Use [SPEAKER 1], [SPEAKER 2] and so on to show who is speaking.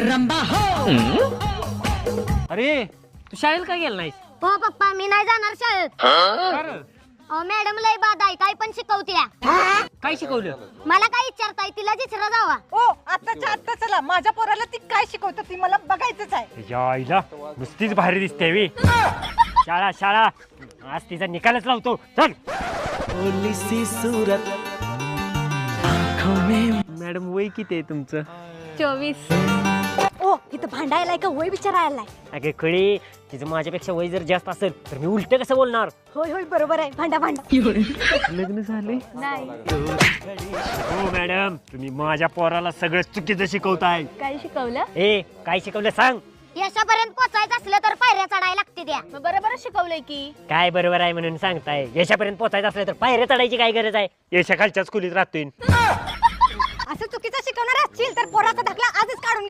[SPEAKER 1] रंबा हो.
[SPEAKER 2] अरे तू शाळेला काय गेला नाहीस?
[SPEAKER 3] हो पप्पा मी नाही जाणार शाळेत. अहो मॅडम लय बाद आहे, काय पण शिकवत्या.
[SPEAKER 2] काय शिकवलं?
[SPEAKER 3] मला काय विचारताय, तिला विचारा जावा.
[SPEAKER 4] ओ आताच्या आता चला, माझ्या पोराला ती काय शिकवतं ती मला बघायचंच आहे.
[SPEAKER 2] या आईला नुसतीच भारी दिसते वी. शाळा शाळा आज तिचा निकालच लावतो. चल. मॅडम वय किती आहे तुमचं?
[SPEAKER 3] 24. ओ इथं भांडायला का वय विचारायला?
[SPEAKER 2] अगे कळी तिचं माझ्यापेक्षा वय जर जास्त असेल तर मी उलट कसं बोलणार?
[SPEAKER 4] होय होय बरोबर आहे, भांडा भांडा.
[SPEAKER 2] लग्न झाले?
[SPEAKER 3] नाही.
[SPEAKER 2] हो मॅडम तुम्ही माझ्या पोराला सगळं चुकीचं शिकवताय.
[SPEAKER 3] काय शिकवलं?
[SPEAKER 2] ए काय शिकवलं सांग?
[SPEAKER 3] यशापर्यंत पोचायचं असलं तर पायऱ्या चढायला लागते त्या. बरोबर शिकवलंय की.
[SPEAKER 2] काय बरोबर आहे म्हणून सांगताय? यशापर्यंत पोहोचायचं असलं तर पायऱ्या चढायची काय गरज आहे? यशा खालच्याच खोलीत राहतोय.
[SPEAKER 4] असं चुकीचं शिकवणार असशील तर पोराचा दाखला आजच काढून